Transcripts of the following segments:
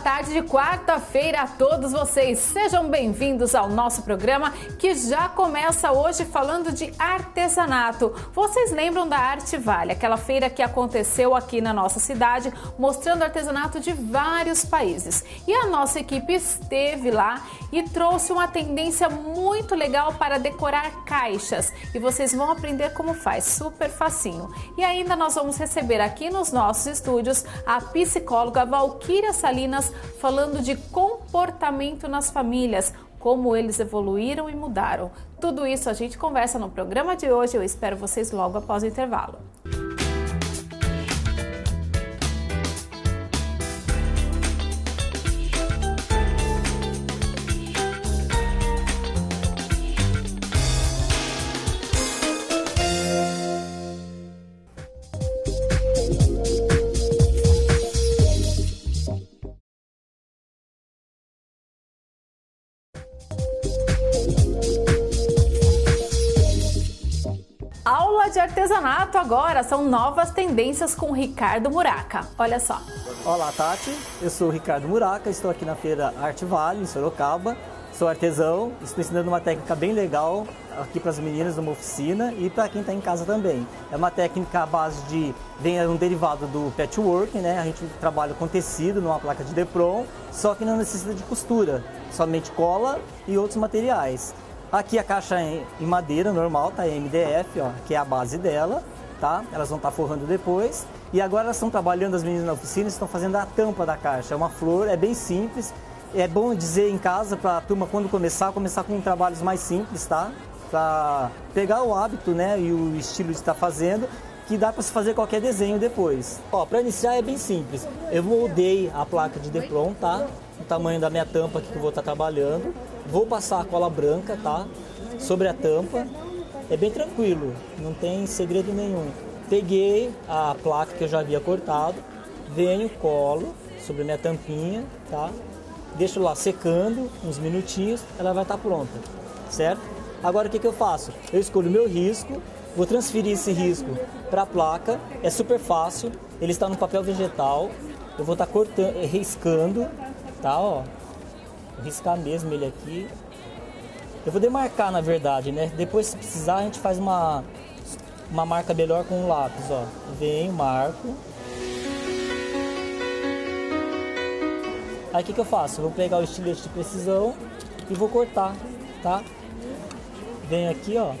tarde de quarta-feira a todos vocês. Sejam bem-vindos ao nosso programa que já começa hoje falando de artesanato. Vocês lembram da Arte Vale, aquela feira que aconteceu aqui na nossa cidade, mostrando artesanato de vários países. E a nossa equipe esteve lá e trouxe uma tendência muito legal para decorar caixas. E vocês vão aprender como faz, super facinho. E ainda nós vamos receber aqui nos nossos estúdios a psicóloga Valquíria Salinas, falando de comportamento nas famílias, como eles evoluíram e mudaram. Tudo isso a gente conversa no programa de hoje. Eu espero vocês logo após o intervalo. Aula de artesanato agora, são novas tendências com Ricardo Muraca. Olha só. Olá, Tati. Eu sou o Ricardo Muraca, estou aqui na feira Arte Vale, em Sorocaba. Sou artesão, estou ensinando uma técnica bem legal aqui para as meninas numa oficina e para quem está em casa também. É uma técnica à base de, vem um derivado do patchwork, né? A gente trabalha com tecido numa placa de Depron, só que não necessita de costura, somente cola e outros materiais. Aqui a caixa é em madeira normal, tá? MDF, ó, que é a base dela, tá? Elas vão estar forrando depois. E agora elas estão trabalhando, as meninas na oficina, estão fazendo a tampa da caixa. É uma flor, é bem simples. É bom dizer em casa para a turma quando começar com trabalhos mais simples, tá? Para pegar o hábito, né, e o estilo de estar fazendo, que dá para se fazer qualquer desenho depois. Ó, para iniciar é bem simples. Eu moldei a placa de Depron, tá? O tamanho da minha tampa aqui que eu vou estar trabalhando. Vou passar a cola branca, tá? Sobre a tampa. É bem tranquilo, não tem segredo nenhum. Peguei a placa que eu já havia cortado, venho, colo sobre a minha tampinha, tá? Deixo lá secando uns minutinhos, ela vai estar pronta, certo? Agora o que eu faço? Eu escolho o meu risco, vou transferir esse risco para a placa, é super fácil, ele está no papel vegetal, eu vou estar cortando, riscando, tá? Ó, vou riscar mesmo ele aqui. Eu vou demarcar, na verdade, né? Depois, se precisar, a gente faz uma marca melhor com um lápis, ó. Venho, marco. Aí o que eu faço? Eu vou pegar o estilete de precisão e vou cortar, tá? Venho aqui, ó,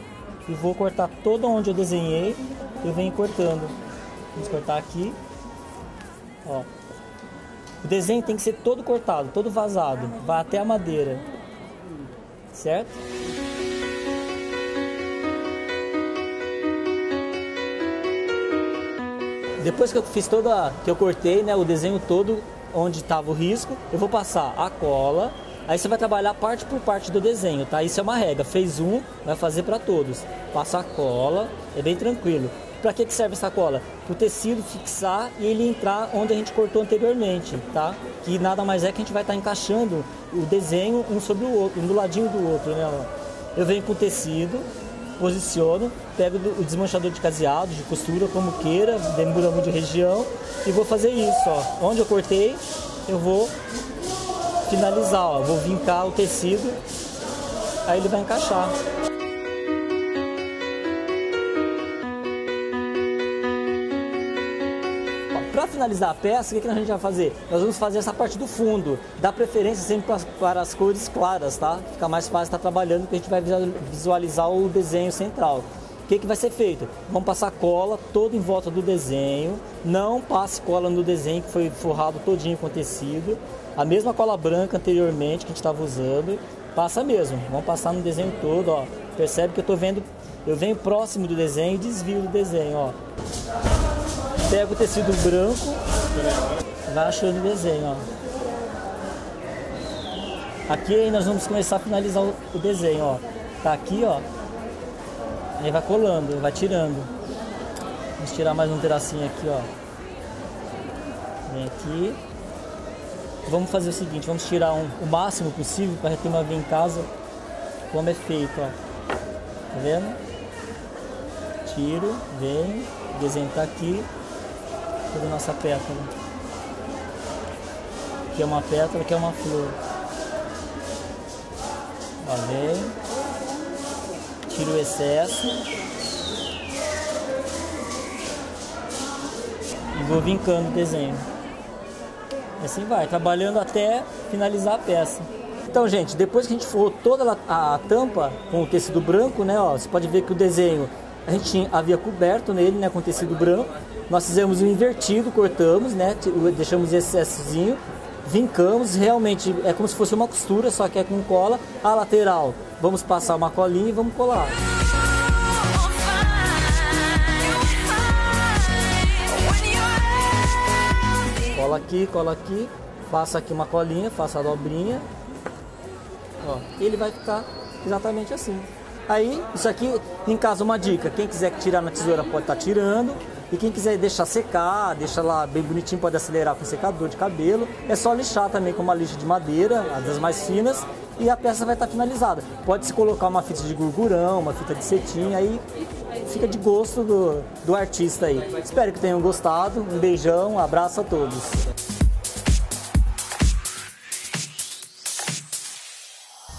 e vou cortar todo onde eu desenhei. Eu venho cortando. Vamos cortar aqui, ó. O desenho tem que ser todo cortado, todo vazado, vai até a madeira, certo? Depois que eu fiz que eu cortei, né, o desenho todo onde estava o risco, eu vou passar a cola. Aí você vai trabalhar parte por parte do desenho, tá? Isso é uma regra, fez um, vai fazer para todos. Passa a cola, é bem tranquilo. Para que serve essa cola? Para o tecido fixar e ele entrar onde a gente cortou anteriormente, tá? Que nada mais é que a gente vai estar encaixando o desenho um sobre o outro, um do ladinho do outro, né? Eu venho com o tecido, posiciono, pego o desmanchador de caseado, de costura, como queira, demura de região, e vou fazer isso, ó. Onde eu cortei, eu vou finalizar, ó. Vou vincar o tecido, aí ele vai encaixar. Para finalizar a peça, o que a gente vai fazer? Nós vamos fazer essa parte do fundo, dá preferência sempre para as cores claras, tá? Fica mais fácil estar trabalhando, porque a gente vai visualizar o desenho central. O que vai ser feito? Vamos passar cola todo em volta do desenho, não passe cola no desenho que foi forrado todinho com tecido, a mesma cola branca anteriormente que a gente estava usando, passa mesmo, vamos passar no desenho todo, ó. Percebe que eu venho próximo do desenho e desvio do desenho, ó. Pega o tecido branco, vai achando o desenho, ó. Aqui aí nós vamos começar a finalizar o desenho, ó. Tá aqui, ó. Aí vai colando, vai tirando. Vamos tirar mais um pedacinho aqui, ó. Vem aqui. Vamos fazer o seguinte, vamos tirar o máximo possível para a turma ver em casa como é feito, ó. Tá vendo? Tiro, vem, o desenho tá aqui. Toda a nossa pétala. aqui é uma pétala, aqui é uma flor. Ó, vem, tira o excesso e vou vincando o desenho. Assim vai, trabalhando até finalizar a peça. Então, gente, depois que a gente forrou toda a tampa com o tecido branco, né, ó, você pode ver que o desenho a gente havia coberto nele, né, com tecido branco. Nós fizemos um invertido, cortamos, né, deixamos esse excessozinho, vincamos, realmente é como se fosse uma costura, só que é com cola. A lateral, vamos passar uma colinha e vamos colar. Cola aqui, passa aqui uma colinha, faça a dobrinha. Ó, ele vai ficar exatamente assim. Aí, isso aqui, em casa, uma dica: quem quiser tirar na tesoura pode estar tirando, e quem quiser deixar secar, deixa lá bem bonitinho, pode acelerar com secador de cabelo. É só lixar também com uma lixa de madeira, as das mais finas, e a peça vai estar finalizada. Pode-se colocar uma fita de gurgurão, uma fita de cetim, aí fica de gosto do artista aí. Espero que tenham gostado. Um beijão, um abraço a todos.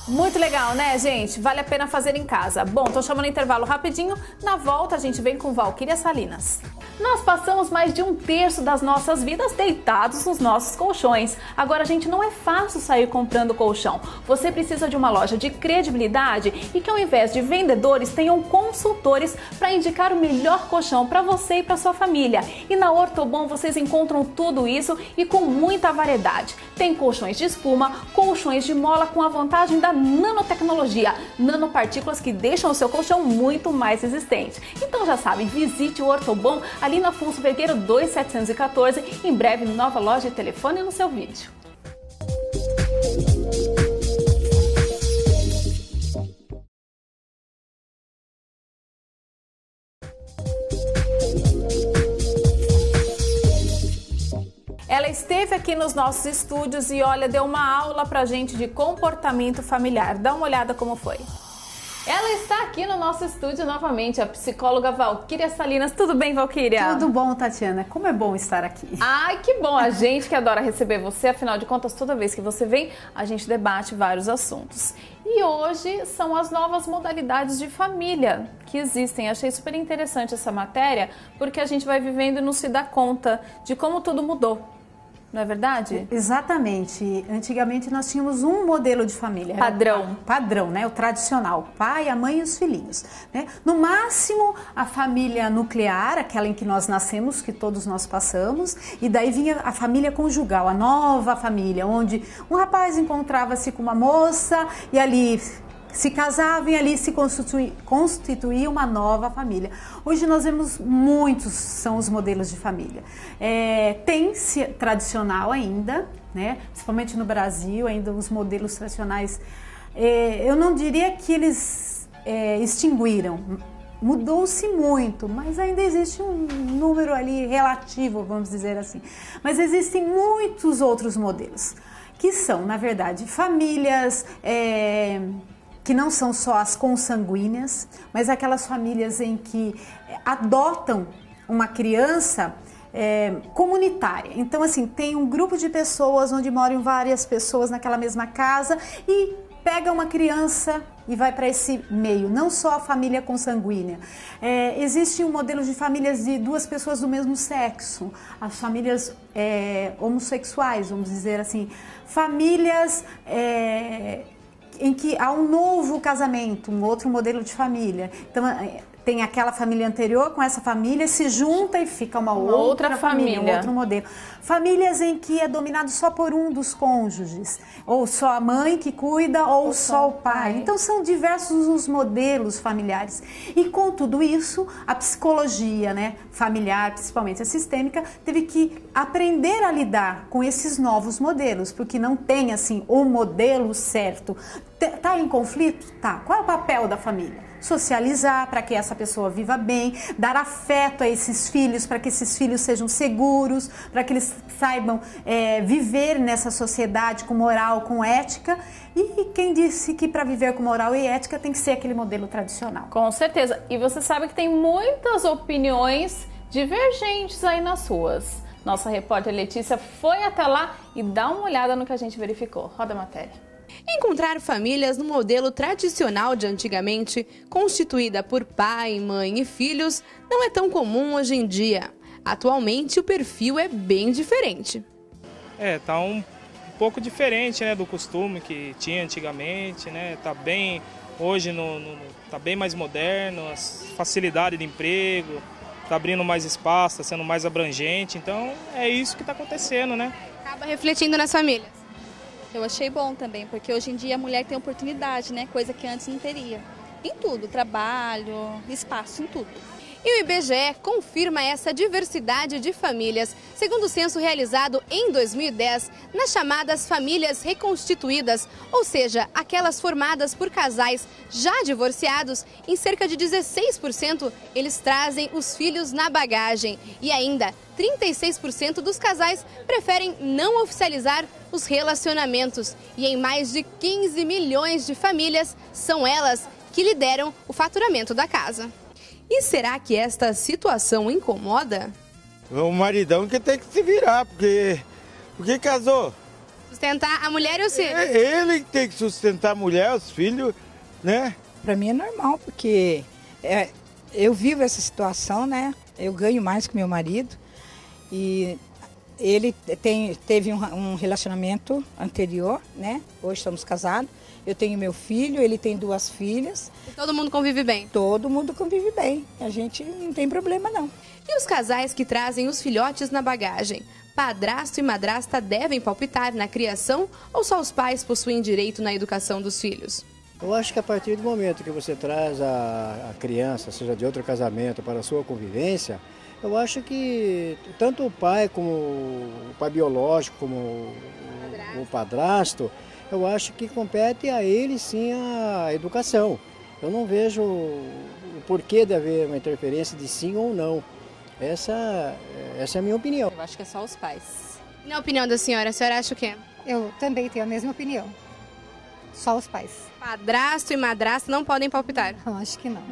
Muito legal, né, gente? Vale a pena fazer em casa. Bom, tô chamando intervalo rapidinho. Na volta, a gente vem com Valquíria Salinas. Nós passamos mais de 1/3 das nossas vidas deitados nos nossos colchões. Agora, gente, não é fácil sair comprando colchão. Você precisa de uma loja de credibilidade e que, ao invés de vendedores, tenham consultores para indicar o melhor colchão para você e para sua família. E na Ortobon vocês encontram tudo isso e com muita variedade. Tem colchões de espuma, colchões de mola com a vantagem da nanotecnologia, nanopartículas que deixam o seu colchão muito mais resistente. Então já sabe, visite o Ortobon ali na Afonso Vergueiro 2714, em breve nova loja de telefone no seu vídeo. Ela esteve aqui nos nossos estúdios e olha, deu uma aula pra gente de comportamento familiar. Dá uma olhada como foi. Ela está aqui no nosso estúdio novamente, a psicóloga Valquíria Salinas. Tudo bem, Valquíria? Tudo bom, Tatiana. Como é bom estar aqui. Ai, que bom. A gente que adora receber você. Afinal de contas, toda vez que você vem, a gente debate vários assuntos. E hoje são as novas modalidades de família que existem. Achei super interessante essa matéria, porque a gente vai vivendo e não se dá conta de como tudo mudou. Não é verdade? Exatamente. Antigamente nós tínhamos um modelo de família. Padrão. Padrão, né? O tradicional. O pai, a mãe e os filhinhos. Né? No máximo, a família nuclear, aquela em que nós nascemos, que todos nós passamos. E daí vinha a família conjugal, a nova família, onde um rapaz encontrava-se com uma moça e ali se casavam e ali se constituía uma nova família. Hoje nós vemos muitos são os modelos de família. Tem-se tradicional ainda, né? Principalmente no Brasil, ainda os modelos tradicionais, eu não diria que eles extinguiram, mudou-se muito, mas ainda existe um número ali relativo, vamos dizer assim. Mas existem muitos outros modelos, que são, na verdade, famílias que não são só as consanguíneas, mas aquelas famílias em que adotam uma criança comunitária. Então, assim, tem um grupo de pessoas onde moram várias pessoas naquela mesma casa e pega uma criança e vai para esse meio, não só a família consanguínea. Existe um modelo de famílias de duas pessoas do mesmo sexo, as famílias homossexuais, vamos dizer assim, famílias em que há um novo casamento, um outro modelo de família. Então, tem aquela família anterior com essa família, se junta e fica uma outra família, um outro modelo. Famílias em que é dominado só por um dos cônjuges, ou só a mãe que cuida, ou só o pai. Então, são diversos os modelos familiares. E com tudo isso, a psicologia, né, familiar, principalmente a sistêmica, teve que aprender a lidar com esses novos modelos, porque não tem, assim, o modelo certo. Tá em conflito? Tá. Qual é o papel da família? Socializar para que essa pessoa viva bem, dar afeto a esses filhos para que esses filhos sejam seguros, para que eles saibam viver nessa sociedade com moral, com ética. E quem disse que para viver com moral e ética tem que ser aquele modelo tradicional? Com certeza. E você sabe que tem muitas opiniões divergentes aí nas ruas. Nossa repórter Letícia foi até lá e dá uma olhada no que a gente verificou. Roda a matéria. Encontrar famílias no modelo tradicional de antigamente, constituída por pai, mãe e filhos, não é tão comum hoje em dia. Atualmente, o perfil é bem diferente. Tá um pouco diferente, né, do costume que tinha antigamente, né? Tá bem, hoje tá bem mais moderno, as facilidades de emprego, tá abrindo mais espaço, tá sendo mais abrangente, então é isso que está acontecendo, né? Acaba refletindo nas famílias. Eu achei bom também, porque hoje em dia a mulher tem oportunidade, né? Coisa que antes não teria. Em tudo, trabalho, espaço, em tudo. E o IBGE confirma essa diversidade de famílias, segundo o censo realizado em 2010, nas chamadas famílias reconstituídas, ou seja, aquelas formadas por casais já divorciados, em cerca de 16% eles trazem os filhos na bagagem. E ainda, 36% dos casais preferem não oficializar os relacionamentos. E em mais de 15 milhões de famílias, são elas que lideram o faturamento da casa. E será que esta situação incomoda? O maridão que tem que se virar, porque casou. Sustentar a mulher e os filhos. Ele que tem que sustentar a mulher, os filhos, né? Para mim é normal, porque eu vivo essa situação, né? Eu ganho mais que meu marido e ele teve um relacionamento anterior, né? Hoje estamos casados. Eu tenho meu filho, ele tem 2 filhas. E todo mundo convive bem? Todo mundo convive bem. A gente não tem problema, não. E os casais que trazem os filhotes na bagagem? Padrasto e madrasta devem palpitar na criação ou só os pais possuem direito na educação dos filhos? Eu acho que a partir do momento que você traz a criança, seja de outro casamento, para a sua convivência, eu acho que tanto o pai como o pai biológico, como o padrasto, eu acho que compete a ele sim a educação. Eu não vejo o porquê de haver uma interferência de sim ou não. Essa é a minha opinião. Eu acho que é só os pais. Na opinião da senhora, a senhora acha o quê? Eu também tenho a mesma opinião. Só os pais. Padrasto e madrasta não podem palpitar? Eu acho que não.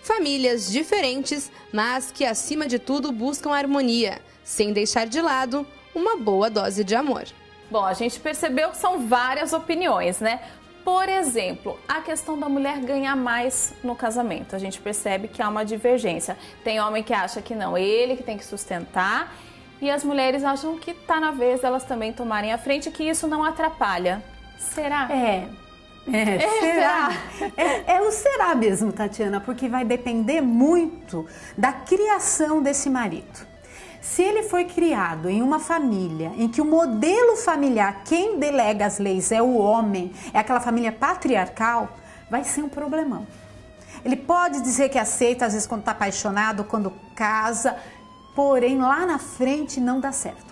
Famílias diferentes, mas que acima de tudo buscam harmonia, sem deixar de lado uma boa dose de amor. Bom, a gente percebeu que são várias opiniões, né? Por exemplo, a questão da mulher ganhar mais no casamento. A gente percebe que há uma divergência. Tem homem que acha que não, ele que tem que sustentar. E as mulheres acham que está na vez delas também tomarem a frente, que isso não atrapalha. Será? Será? É o será mesmo, Tatiana, porque vai depender muito da criação desse marido. Se ele foi criado em uma família em que o modelo familiar, quem delega as leis é o homem, é aquela família patriarcal, vai ser um problemão. Ele pode dizer que aceita, às vezes quando está apaixonado, quando casa, porém lá na frente não dá certo.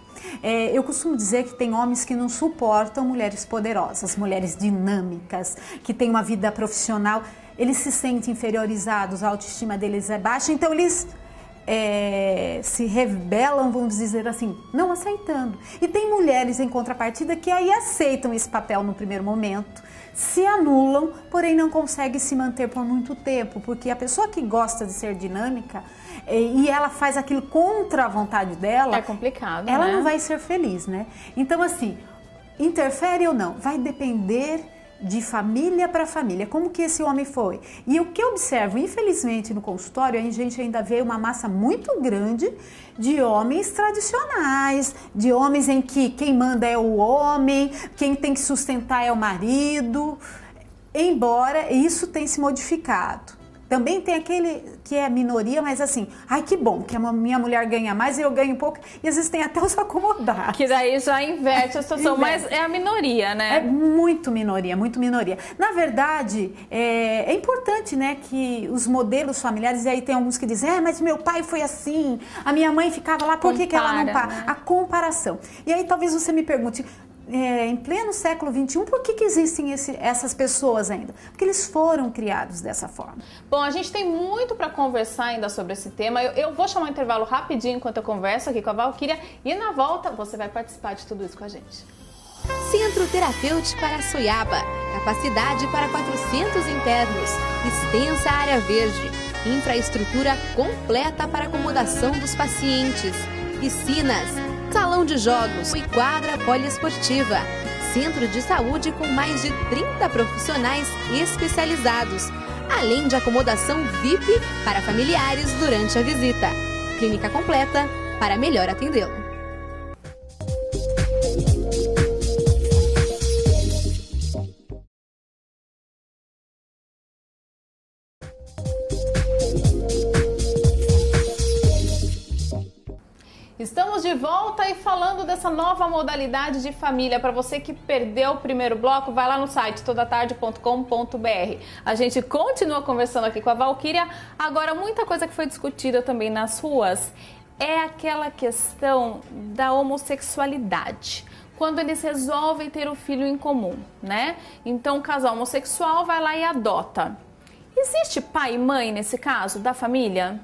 Eu costumo dizer que tem homens que não suportam mulheres poderosas, mulheres dinâmicas, que têm uma vida profissional, eles se sentem inferiorizados, a autoestima deles é baixa, então eles se rebelam, vamos dizer assim, não aceitando. E tem mulheres em contrapartida que aí aceitam esse papel no primeiro momento, se anulam, porém não conseguem se manter por muito tempo, porque a pessoa que gosta de ser dinâmica e ela faz aquilo contra a vontade dela, é complicado, ela né? não vai ser feliz, né? Então assim, interfere ou não, vai depender de família para família, como que esse homem foi. E o que eu observo, infelizmente, no consultório, a gente ainda vê uma massa muito grande de homens tradicionais, de homens em que quem manda é o homem, quem tem que sustentar é o marido, embora isso tenha se modificado. Também tem aquele que é minoria, mas assim, ai que bom, que a minha mulher ganha mais e eu ganho pouco, e às vezes tem até os acomodados. Que daí já inverte a situação, mas é a minoria, né? É muito minoria, muito minoria. Na verdade, é importante, né, que os modelos familiares, e aí tem alguns que dizem, mas meu pai foi assim, a minha mãe ficava lá, por que ela não para? Né? A comparação. E aí talvez você me pergunte, em pleno século XXI, por que existem essas pessoas ainda? Porque eles foram criados dessa forma. Bom, a gente tem muito para conversar ainda sobre esse tema. Eu vou chamar um intervalo rapidinho enquanto eu converso aqui com a Valquíria e na volta você vai participar de tudo isso com a gente. Centro Terapêutico Araçoiaba. Capacidade para 400 internos. Extensa área verde. Infraestrutura completa para acomodação dos pacientes. piscinas, salão de jogos e quadra poliesportiva. Centro de saúde com mais de 30 profissionais especializados, além de acomodação VIP para familiares durante a visita. Clínica completa para melhor atendê-lo. Estamos de volta e falando dessa nova modalidade de família. Para você que perdeu o primeiro bloco, vai lá no site todatarde.com.br. A gente continua conversando aqui com a Valquíria. Agora, muita coisa que foi discutida também nas ruas é aquela questão da homossexualidade. Quando eles resolvem ter um filho em comum, né? Então, o casal homossexual vai lá e adota. Existe pai e mãe nesse caso, da família?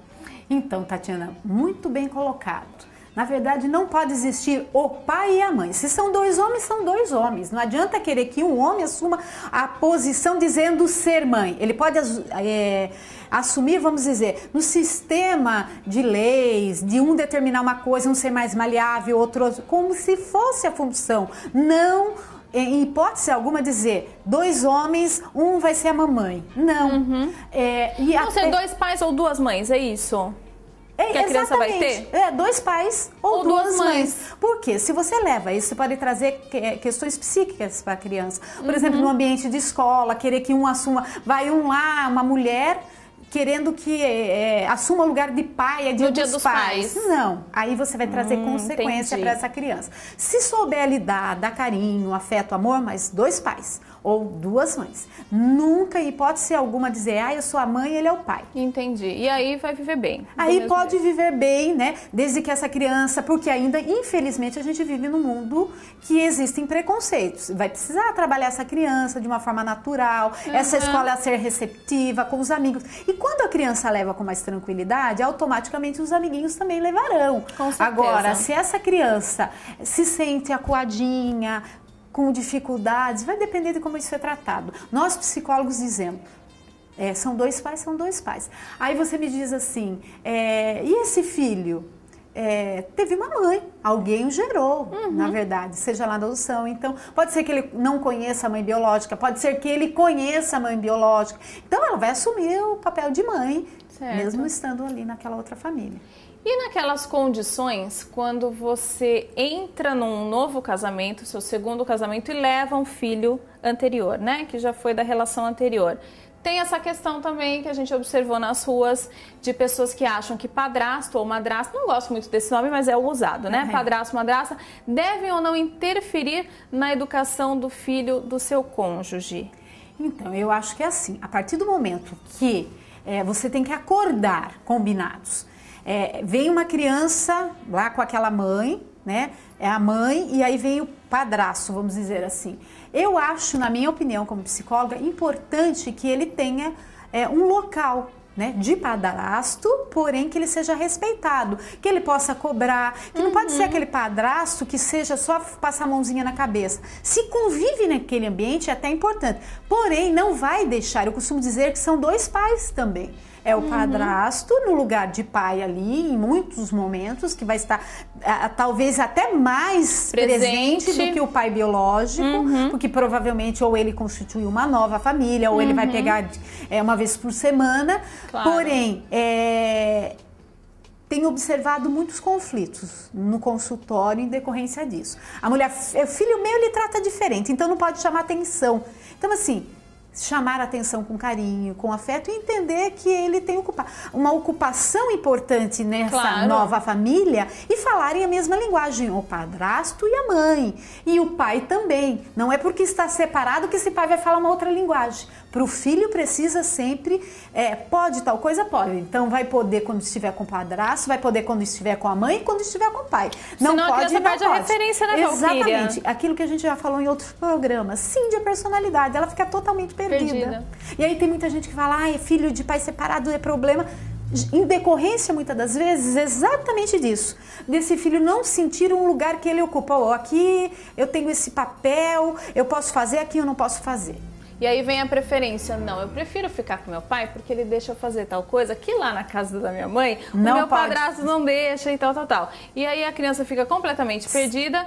Então, Tatiana, muito bem colocado. Na verdade, não pode existir o pai e a mãe. Se são dois homens, são dois homens. Não adianta querer que um homem assuma a posição dizendo ser mãe. Ele pode assumir, vamos dizer, no sistema de leis, de um determinar uma coisa, um ser mais maleável, outro, como se fosse a função. Não, em hipótese alguma, dizer dois homens, um vai ser a mamãe. Não. Vão ser dois pais ou duas mães, é isso? Que a criança vai ter? Dois pais ou duas mães. Porque se você leva isso, você pode trazer questões psíquicas para a criança. Por exemplo, no ambiente de escola, querer que um assuma, vai um lá, uma mulher querendo que assuma o lugar de pai, é dia dos pais. Não, aí você vai trazer consequência para essa criança. Se souber lidar, dar carinho, afeto, amor, mas dois pais ou duas mães. Nunca, em hipótese alguma, dizer, eu sou a mãe, ele é o pai. Entendi. E aí vai viver bem. Aí pode viver bem, né? Desde que essa criança, porque ainda, infelizmente, a gente vive num mundo que existem preconceitos. Vai precisar trabalhar essa criança de uma forma natural, essa escola ser receptiva com os amigos. E quando a criança leva com mais tranquilidade, automaticamente os amiguinhos também levarão. Com certeza. Agora, se essa criança se sente acuadinha, com dificuldades, vai depender de como isso é tratado. Nós, psicólogos, dizemos, são dois pais, são dois pais. Aí você me diz assim, e esse filho? Teve uma mãe, alguém o gerou, na verdade, seja lá na adoção. Então, pode ser que ele não conheça a mãe biológica, pode ser que ele conheça a mãe biológica. Então, ela vai assumir o papel de mãe, mesmo estando ali naquela outra família. E naquelas condições, quando você entra num novo casamento, seu segundo casamento, e leva um filho anterior, né? Que já foi da relação anterior. Tem essa questão também que a gente observou nas ruas de pessoas que acham que padrasto ou madrasta, não gosto muito desse nome, mas é o usado, né? Padrasto, madrasta, devem ou não interferir na educação do filho do seu cônjuge? Então, eu acho que é assim, a partir do momento que você tem que acordar combinados, vem uma criança lá com aquela mãe, né? É a mãe e aí vem o padrasto, vamos dizer assim. Eu acho, na minha opinião, como psicóloga, importante que ele tenha um local, né, de padrasto, porém que ele seja respeitado, que ele possa cobrar, que não pode ser aquele padrasto que seja só passar a mãozinha na cabeça. Se convive naquele ambiente é até importante, porém não vai deixar, eu costumo dizer que são dois pais também. É o padrasto no lugar de pai ali, em muitos momentos, que vai estar talvez até mais presente do que o pai biológico, porque provavelmente ou ele constitui uma nova família, ou ele vai pegar uma vez por semana. Claro. Porém, tenho observado muitos conflitos no consultório em decorrência disso. A mulher, filho meu, ele trata diferente, então não pode chamar atenção. Então, assim, chamar a atenção com carinho, com afeto e entender que ele tem uma ocupação importante nessa nova família e falarem a mesma linguagem, o padrasto e a mãe, e o pai também. Não é porque está separado que esse pai vai falar uma outra linguagem. Para o filho precisa sempre, pode tal coisa, pode. Então vai poder quando estiver com o padrasto, vai poder quando estiver com a mãe e quando estiver com o pai. Não senão pode, a criança perde a referência, né, Valquíria? Exatamente. Aquilo que a gente já falou em outros programas. Sim, a personalidade, ela fica totalmente perdida. E aí tem muita gente que fala, filho de pai separado é problema. Em decorrência, muitas das vezes, exatamente disso. Desse filho não sentir um lugar que ele ocupa. Aqui eu tenho esse papel, eu posso fazer, aqui eu não posso fazer. E aí vem a preferência. Não, eu prefiro ficar com meu pai porque ele deixa eu fazer tal coisa que lá na casa da minha mãe o meu padrasto não deixa e tal. E aí a criança fica completamente perdida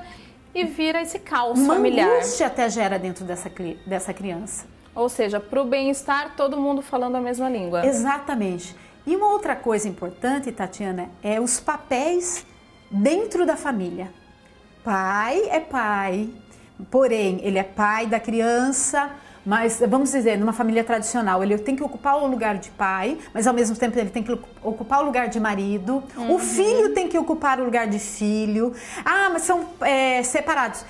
e vira esse caos familiar. Uma angústia até gera dentro dessa criança. Ou seja, para o bem-estar, todo mundo falando a mesma língua. Exatamente. E uma outra coisa importante, Tatiana, é os papéis dentro da família. Pai é pai, porém, ele é pai da criança, mas, vamos dizer, numa família tradicional, ele tem que ocupar o lugar de pai, mas ao mesmo tempo ele tem que ocupar o lugar de marido. O filho tem que ocupar o lugar de filho. Ah, mas são separados.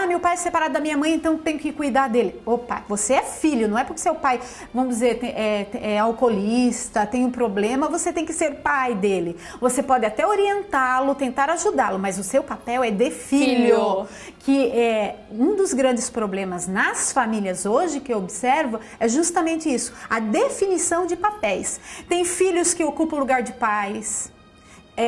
Meu pai é separado da minha mãe, então tenho que cuidar dele. Opa, você é filho, não é porque seu pai, vamos dizer, é alcoolista, tem um problema, você tem que ser pai dele. Você pode até orientá-lo, tentar ajudá-lo, mas o seu papel é de filho. Que é um dos grandes problemas nas famílias hoje, que eu observo, é justamente isso, a definição de papéis. Tem filhos que ocupam o lugar de pais,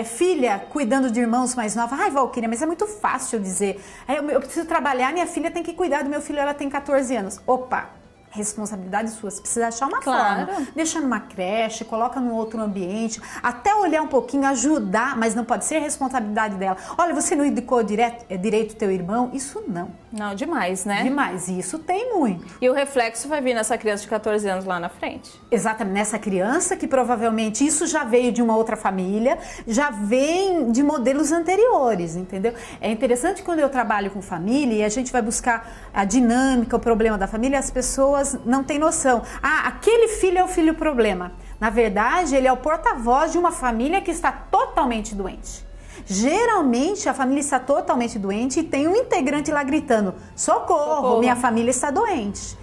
filha cuidando de irmãos mais novos. Ai, Valquíria, mas é muito fácil dizer, eu preciso trabalhar, minha filha tem que cuidar do meu filho, ela tem 14 anos. Opa! Responsabilidade sua, você precisa achar uma forma, deixa numa creche, coloca num outro ambiente, até olhar um pouquinho, ajudar, mas não pode ser responsabilidade dela. Olha, você não educou direito teu irmão? Isso não. Não, demais, né? Demais, isso tem muito. E o reflexo vai vir nessa criança de 14 anos lá na frente. Exatamente, nessa criança que provavelmente isso já veio de uma outra família, já vem de modelos anteriores, entendeu? É interessante quando eu trabalho com família e a gente vai buscar a dinâmica, o problema da família, as pessoas não têm noção. Aquele filho é o filho problema. Na verdade, ele é o porta-voz de uma família que está totalmente doente. Geralmente, a família está totalmente doente e tem um integrante lá gritando, socorro, minha família está doente.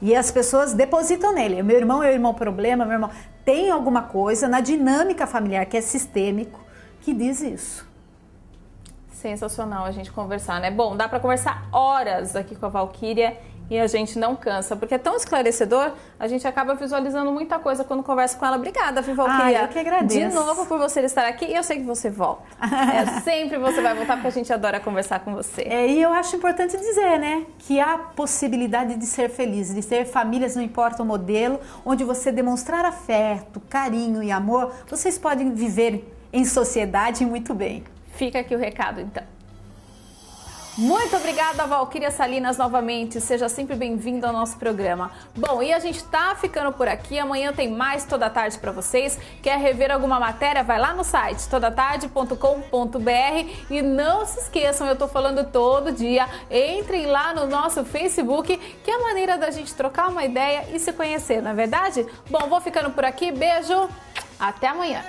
E as pessoas depositam nele. Meu irmão é o irmão problema, meu irmão... Tem alguma coisa na dinâmica familiar que é sistêmico que diz isso. Sensacional a gente conversar, né? Bom, dá para conversar horas aqui com a Valquíria e a gente não cansa, porque é tão esclarecedor, a gente acaba visualizando muita coisa quando conversa com ela. Obrigada, viu, Valquíria? Eu que agradeço. De novo por você estar aqui e eu sei que você volta. Sempre você vai voltar porque a gente adora conversar com você. E eu acho importante dizer, né, que há possibilidade de ser feliz, de ter famílias, não importa o modelo, onde você demonstrar afeto, carinho e amor, vocês podem viver em sociedade muito bem. Fica aqui o recado, então. Muito obrigada, Valquíria Salinas, novamente. Seja sempre bem-vindo ao nosso programa. Bom, e a gente tá ficando por aqui. Amanhã tem mais Toda Tarde para vocês. Quer rever alguma matéria? Vai lá no site todatarde.com.br e não se esqueçam, eu tô falando todo dia. Entrem lá no nosso Facebook, que é a maneira da gente trocar uma ideia e se conhecer, não é verdade? Bom, vou ficando por aqui. Beijo, até amanhã.